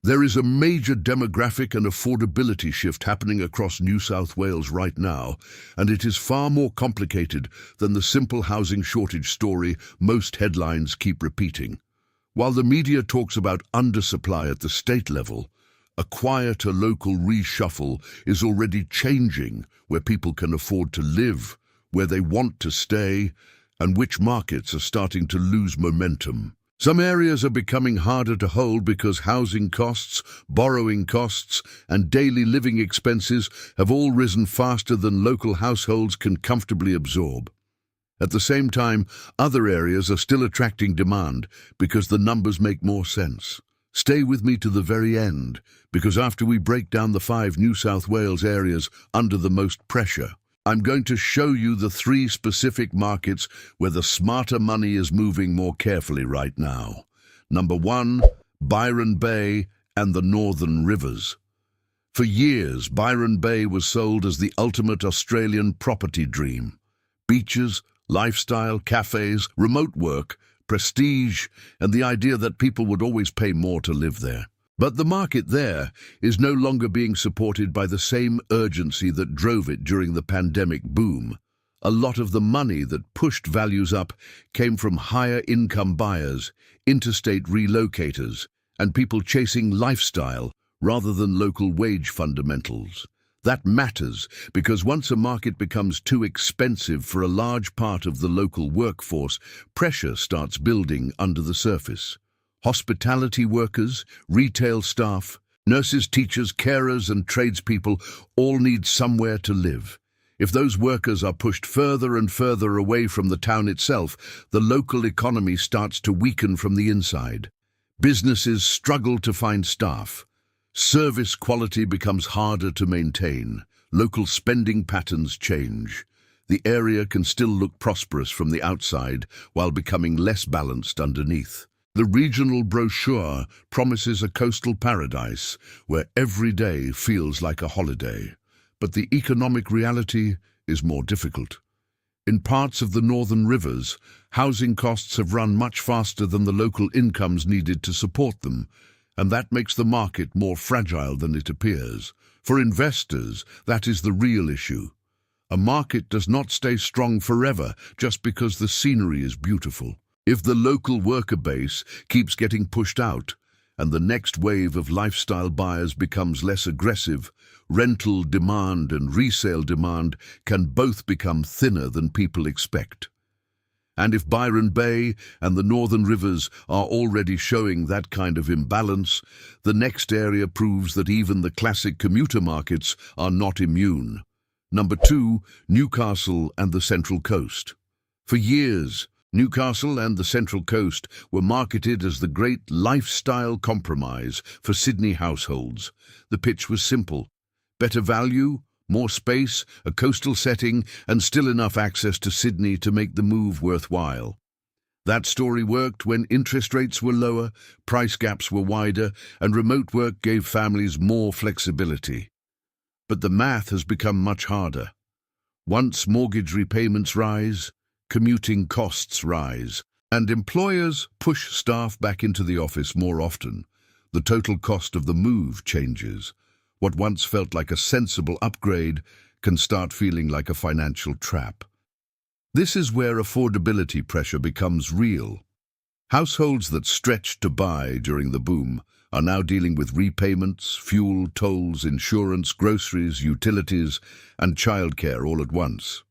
There is a major demographic and affordability shift happening across New South Wales right now, and it is far more complicated than the simple housing shortage story most headlines keep repeating. While the media talks about undersupply at the state level, a quieter local reshuffle is already changing where people can afford to live, where they want to stay, and which markets are starting to lose momentum. Some areas are becoming harder to hold because housing costs, borrowing costs, and daily living expenses have all risen faster than local households can comfortably absorb. At the same time, other areas are still attracting demand because the numbers make more sense. Stay with me to the very end, because after we break down the 5 New South Wales areas under the most pressure, I'm going to show you the 3 specific markets where the smarter money is moving more carefully right now. Number 1, Byron Bay and the Northern Rivers. For years, Byron Bay was sold as the ultimate Australian property dream. Beaches, lifestyle, cafes, remote work, prestige, and the idea that people would always pay more to live there. But the market there is no longer being supported by the same urgency that drove it during the pandemic boom. A lot of the money that pushed values up came from higher income buyers, interstate relocators, and people chasing lifestyle rather than local wage fundamentals. That matters because once a market becomes too expensive for a large part of the local workforce, pressure starts building under the surface. Hospitality workers, retail staff, nurses, teachers, carers, and tradespeople all need somewhere to live. If those workers are pushed further and further away from the town itself, the local economy starts to weaken from the inside. Businesses struggle to find staff. Service quality becomes harder to maintain. Local spending patterns change. The area can still look prosperous from the outside while becoming less balanced underneath. The regional brochure promises a coastal paradise where every day feels like a holiday. But the economic reality is more difficult. In parts of the Northern Rivers, housing costs have run much faster than the local incomes needed to support them, and that makes the market more fragile than it appears. For investors, that is the real issue. A market does not stay strong forever just because the scenery is beautiful. If the local worker base keeps getting pushed out and the next wave of lifestyle buyers becomes less aggressive, rental demand and resale demand can both become thinner than people expect. And if Byron Bay and the Northern Rivers are already showing that kind of imbalance, the next area proves that even the classic commuter markets are not immune. Number 2, Newcastle and the Central Coast. For years, Newcastle and the Central Coast were marketed as the great lifestyle compromise for Sydney households. The pitch was simple: better value, more space, a coastal setting, and still enough access to Sydney to make the move worthwhile. That story worked when interest rates were lower, price gaps were wider, and remote work gave families more flexibility. But the math has become much harder. Once mortgage repayments rise, commuting costs rise, and employers push staff back into the office more often. The total cost of the move changes. What once felt like a sensible upgrade can start feeling like a financial trap. This is where affordability pressure becomes real. Households that stretched to buy during the boom are now dealing with repayments, fuel, tolls, insurance, groceries, utilities, and childcare all at once.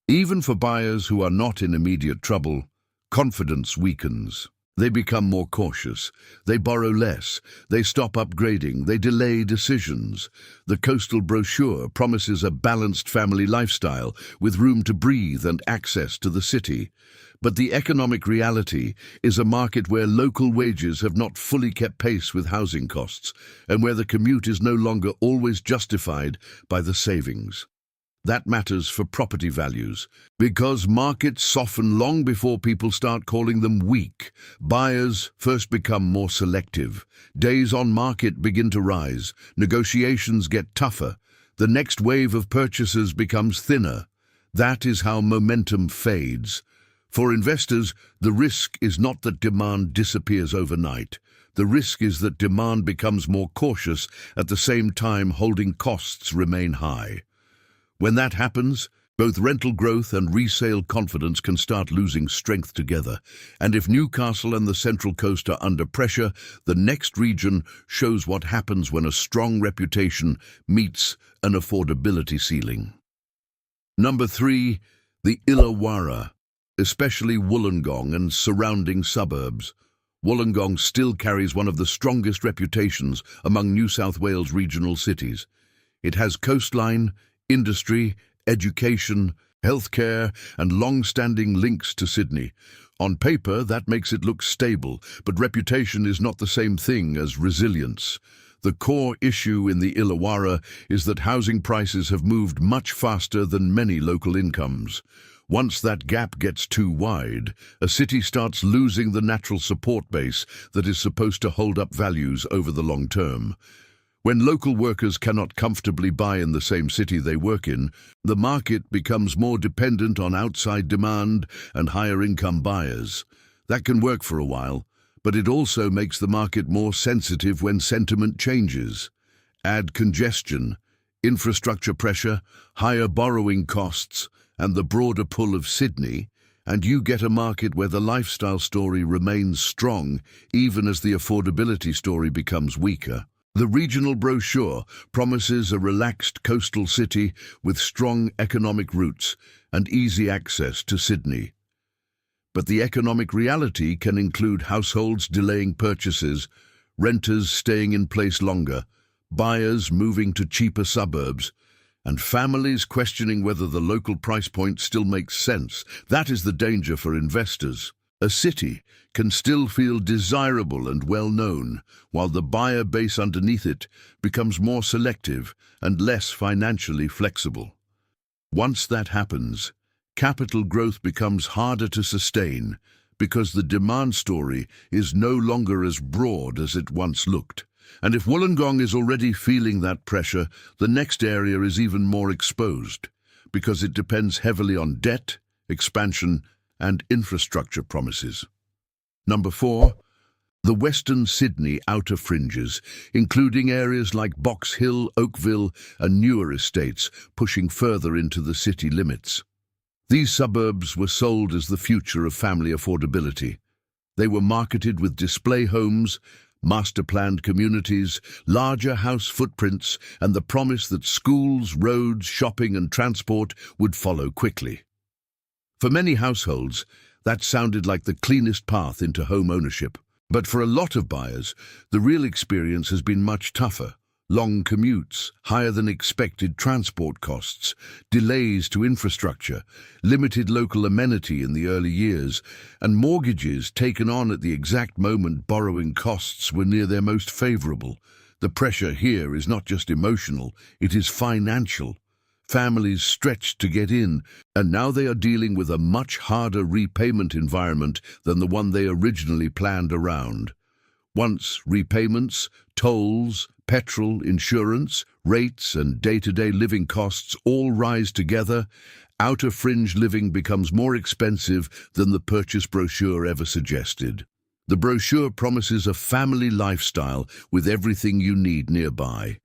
Even for buyers who are not in immediate trouble, confidence weakens. They become more cautious. They borrow less. They stop upgrading. They delay decisions. The coastal brochure promises a balanced family lifestyle with room to breathe and access to the city. But the economic reality is a market where local wages have not fully kept pace with housing costs and where the commute is no longer always justified by the savings. That matters for property values, because markets soften long before people start calling them weak. Buyers first become more selective. Days on market begin to rise. Negotiations get tougher. The next wave of purchases becomes thinner. That is how momentum fades. For investors, the risk is not that demand disappears overnight. The risk is that demand becomes more cautious at the same time holding costs remain high. When that happens, both rental growth and resale confidence can start losing strength together. And if Newcastle and the Central Coast are under pressure, the next region shows what happens when a strong reputation meets an affordability ceiling. Number 3, the Illawarra, especially Wollongong and surrounding suburbs. Wollongong still carries one of the strongest reputations among New South Wales regional cities. It has coastline, industry, education, healthcare, and long-standing links to Sydney. On paper, that makes it look stable, but reputation is not the same thing as resilience. The core issue in the Illawarra is that housing prices have moved much faster than many local incomes. Once that gap gets too wide, a city starts losing the natural support base that is supposed to hold up values over the long term. When local workers cannot comfortably buy in the same city they work in, the market becomes more dependent on outside demand and higher income buyers. That can work for a while, but it also makes the market more sensitive when sentiment changes. Add congestion, infrastructure pressure, higher borrowing costs, and the broader pull of Sydney, and you get a market where the lifestyle story remains strong even as the affordability story becomes weaker. The regional brochure promises a relaxed coastal city with strong economic roots and easy access to Sydney. But the economic reality can include households delaying purchases, renters staying in place longer, buyers moving to cheaper suburbs, and families questioning whether the local price point still makes sense. That is the danger for investors. A city can still feel desirable and well-known, while the buyer base underneath it becomes more selective and less financially flexible. Once that happens, capital growth becomes harder to sustain because the demand story is no longer as broad as it once looked. And if Wollongong is already feeling that pressure, the next area is even more exposed because it depends heavily on debt, expansion, and infrastructure promises. Number 4, the Western Sydney outer fringes, including areas like Box Hill, Oakville, and newer estates, pushing further into the city limits. These suburbs were sold as the future of family affordability. They were marketed with display homes, master-planned communities, larger house footprints, and the promise that schools, roads, shopping, and transport would follow quickly. For many households, that sounded like the cleanest path into home ownership. But for a lot of buyers, the real experience has been much tougher. Long commutes, higher than expected transport costs, delays to infrastructure, limited local amenity in the early years, and mortgages taken on at the exact moment borrowing costs were near their most favourable. The pressure here is not just emotional, it is financial. Families stretched to get in, and now they are dealing with a much harder repayment environment than the one they originally planned around. Once repayments, tolls, petrol, insurance, rates, and day-to-day living costs all rise together, outer fringe living becomes more expensive than the purchase brochure ever suggested. The brochure promises a family lifestyle with everything you need nearby.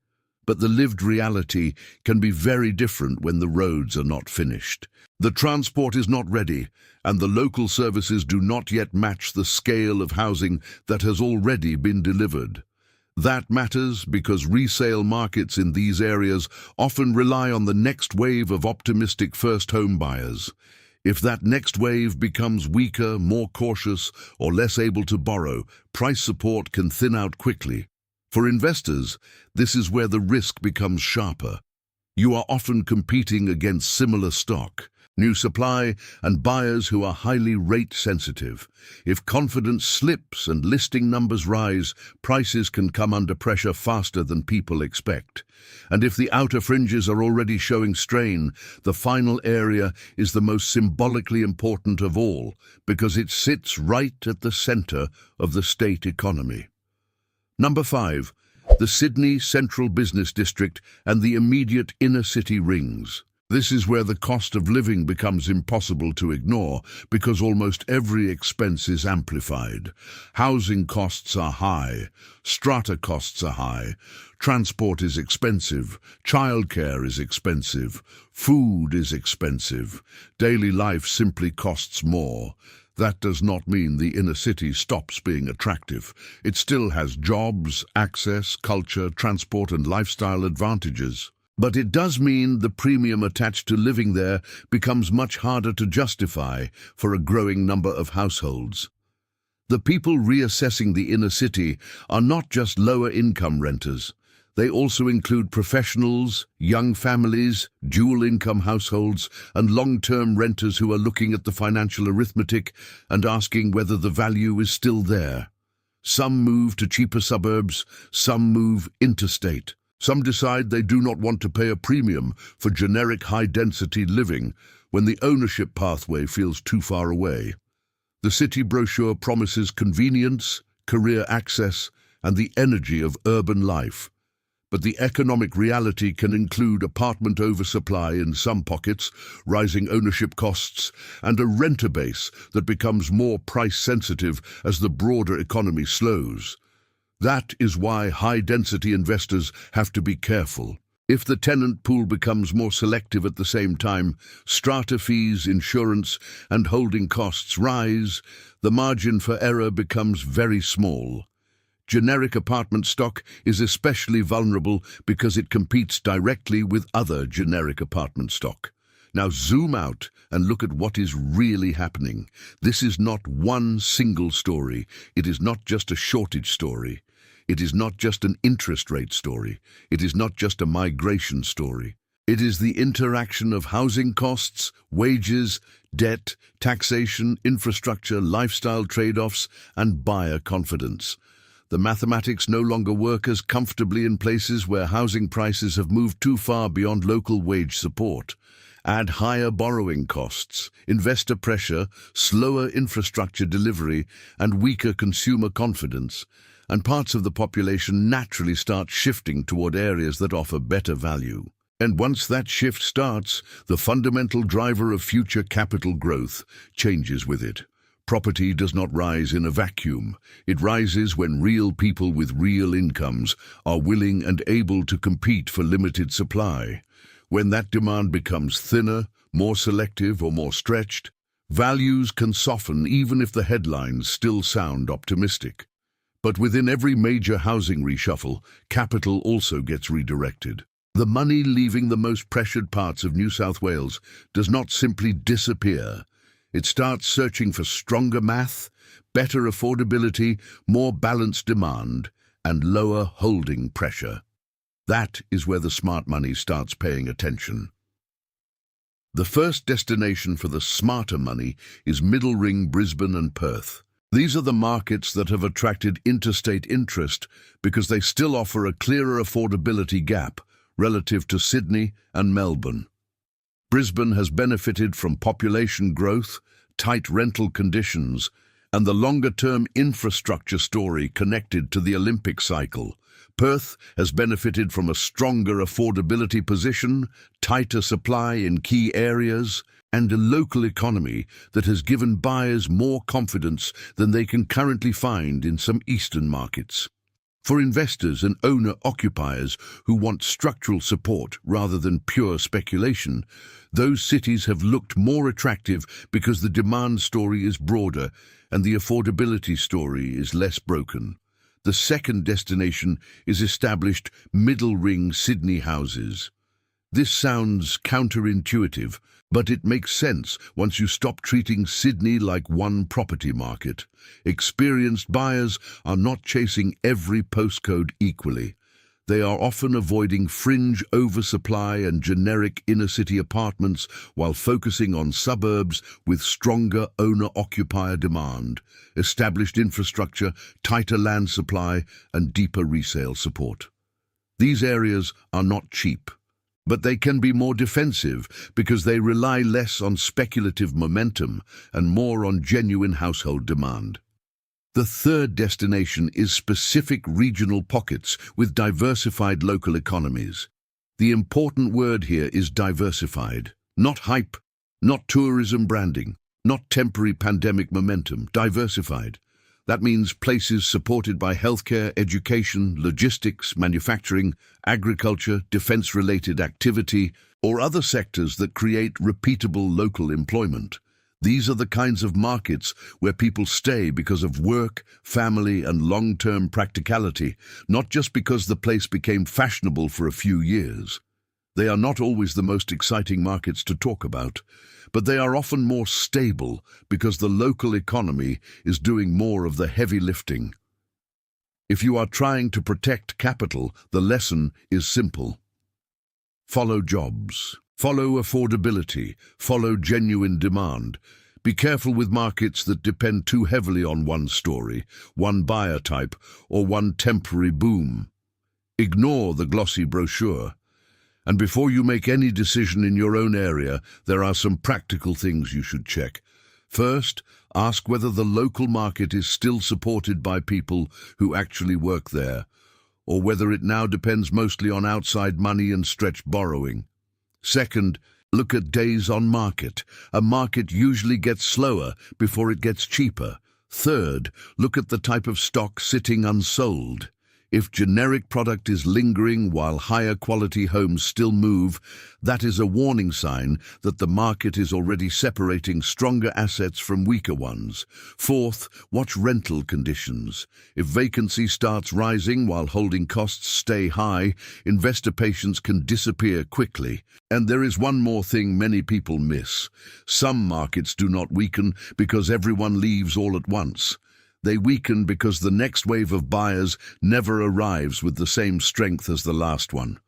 But the lived reality can be very different when the roads are not finished. The transport is not ready, and the local services do not yet match the scale of housing that has already been delivered. That matters because resale markets in these areas often rely on the next wave of optimistic first home buyers. If that next wave becomes weaker, more cautious, or less able to borrow, price support can thin out quickly. For investors, this is where the risk becomes sharper. You are often competing against similar stock, new supply, and buyers who are highly rate sensitive. If confidence slips and listing numbers rise, prices can come under pressure faster than people expect. And if the outer fringes are already showing strain, the final area is the most symbolically important of all, because it sits right at the center of the state economy. Number 5, the Sydney Central Business District and the immediate inner city rings. This is where the cost of living becomes impossible to ignore because almost every expense is amplified. Housing costs are high, strata costs are high, transport is expensive, childcare is expensive, food is expensive, daily life simply costs more. That does not mean the inner city stops being attractive. It still has jobs, access, culture, transport and lifestyle advantages. But it does mean the premium attached to living there becomes much harder to justify for a growing number of households. The people reassessing the inner city are not just lower-income renters. They also include professionals, young families, dual-income households, and long-term renters who are looking at the financial arithmetic and asking whether the value is still there. Some move to cheaper suburbs, some move interstate. Some decide they do not want to pay a premium for generic high-density living when the ownership pathway feels too far away. The city brochure promises convenience, career access, and the energy of urban life. But the economic reality can include apartment oversupply in some pockets, rising ownership costs, and a renter base that becomes more price-sensitive as the broader economy slows. That is why high-density investors have to be careful. If the tenant pool becomes more selective at the same time, strata fees, insurance, and holding costs rise, the margin for error becomes very small. Generic apartment stock is especially vulnerable because it competes directly with other generic apartment stock. Now zoom out and look at what is really happening. This is not one single story. It is not just a shortage story. It is not just an interest rate story. It is not just a migration story. It is the interaction of housing costs, wages, debt, taxation, infrastructure, lifestyle trade-offs, and buyer confidence. The mathematics no longer work as comfortably in places where housing prices have moved too far beyond local wage support. Add higher borrowing costs, investor pressure, slower infrastructure delivery, and weaker consumer confidence, and parts of the population naturally start shifting toward areas that offer better value. And once that shift starts, the fundamental driver of future capital growth changes with it. Property does not rise in a vacuum. It rises when real people with real incomes are willing and able to compete for limited supply. When that demand becomes thinner, more selective, or more stretched, values can soften even if the headlines still sound optimistic. But within every major housing reshuffle, capital also gets redirected. The money leaving the most pressured parts of New South Wales does not simply disappear. It starts searching for stronger math, better affordability, more balanced demand, and lower holding pressure. That is where the smart money starts paying attention. The first destination for the smarter money is Middle Ring, Brisbane and Perth. These are the markets that have attracted interstate interest because they still offer a clearer affordability gap relative to Sydney and Melbourne. Brisbane has benefited from population growth, tight rental conditions, and the longer-term infrastructure story connected to the Olympic cycle. Perth has benefited from a stronger affordability position, tighter supply in key areas, and a local economy that has given buyers more confidence than they can currently find in some eastern markets. For investors and owner-occupiers who want structural support rather than pure speculation, those cities have looked more attractive because the demand story is broader and the affordability story is less broken. The second destination is established Middle Ring Sydney houses. This sounds counterintuitive, but it makes sense once you stop treating Sydney like one property market. Experienced buyers are not chasing every postcode equally. They are often avoiding fringe oversupply and generic inner-city apartments while focusing on suburbs with stronger owner-occupier demand, established infrastructure, tighter land supply, and deeper resale support. These areas are not cheap, but they can be more defensive because they rely less on speculative momentum and more on genuine household demand. The third destination is specific regional pockets with diversified local economies. The important word here is diversified. Not hype, not tourism branding, not temporary pandemic momentum. Diversified. That means places supported by healthcare, education, logistics, manufacturing, agriculture, defense-related activity, or other sectors that create repeatable local employment. These are the kinds of markets where people stay because of work, family, and long-term practicality, not just because the place became fashionable for a few years. They are not always the most exciting markets to talk about, but they are often more stable because the local economy is doing more of the heavy lifting. If you are trying to protect capital, the lesson is simple. Follow jobs. Follow affordability. Follow genuine demand. Be careful with markets that depend too heavily on one story, one buyer type, or one temporary boom. Ignore the glossy brochure. And before you make any decision in your own area, there are some practical things you should check. First, ask whether the local market is still supported by people who actually work there, or whether it now depends mostly on outside money and stretched borrowing. Second, look at days on market. A market usually gets slower before it gets cheaper. Third, look at the type of stock sitting unsold. If generic product is lingering while higher quality homes still move, that is a warning sign that the market is already separating stronger assets from weaker ones. Fourth, watch rental conditions. If vacancy starts rising while holding costs stay high, investor patience can disappear quickly. And there is one more thing many people miss. Some markets do not weaken because everyone leaves all at once. They weaken because the next wave of buyers never arrives with the same strength as the last one.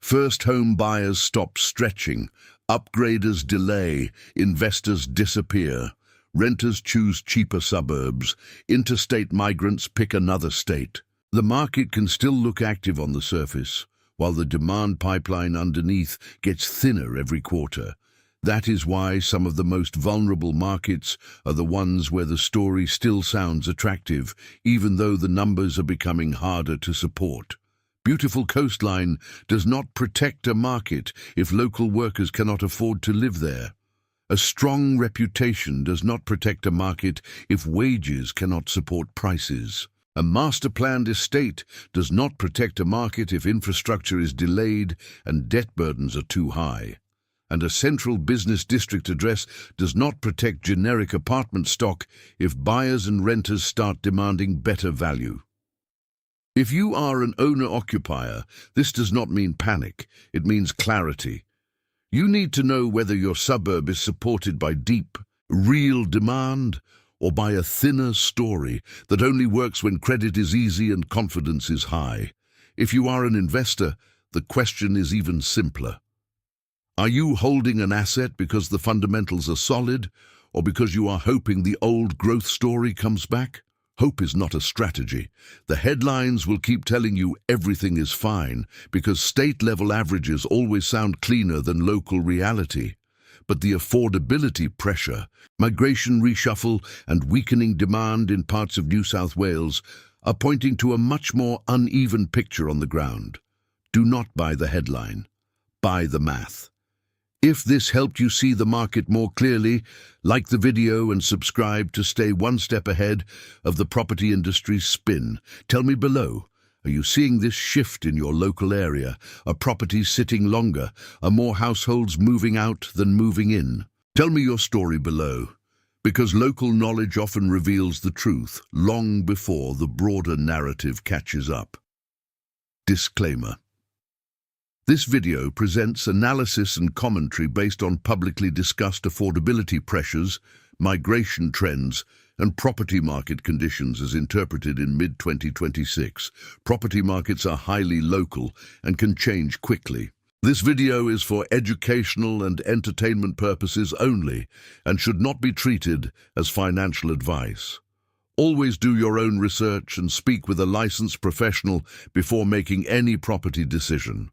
First home buyers stop stretching, upgraders delay, investors disappear, renters choose cheaper suburbs, interstate migrants pick another state. The market can still look active on the surface, while the demand pipeline underneath gets thinner every quarter. That is why some of the most vulnerable markets are the ones where the story still sounds attractive, even though the numbers are becoming harder to support. Beautiful coastline does not protect a market if local workers cannot afford to live there. A strong reputation does not protect a market if wages cannot support prices. A master-planned estate does not protect a market if infrastructure is delayed and debt burdens are too high. And a central business district address does not protect generic apartment stock if buyers and renters start demanding better value. If you are an owner-occupier, this does not mean panic, it means clarity. You need to know whether your suburb is supported by deep, real demand or by a thinner story that only works when credit is easy and confidence is high. If you are an investor, the question is even simpler. Are you holding an asset because the fundamentals are solid, or because you are hoping the old growth story comes back? Hope is not a strategy. The headlines will keep telling you everything is fine, because state-level averages always sound cleaner than local reality. But the affordability pressure, migration reshuffle, and weakening demand in parts of New South Wales are pointing to a much more uneven picture on the ground. Do not buy the headline. Buy the math. If this helped you see the market more clearly, like the video and subscribe to stay one step ahead of the property industry's spin. Tell me below, are you seeing this shift in your local area? Are properties sitting longer? Are more households moving out than moving in? Tell me your story below, because local knowledge often reveals the truth long before the broader narrative catches up. Disclaimer. This video presents analysis and commentary based on publicly discussed affordability pressures, migration trends, and property market conditions as interpreted in mid-2026. Property markets are highly local and can change quickly. This video is for educational and entertainment purposes only and should not be treated as financial advice. Always do your own research and speak with a licensed professional before making any property decision.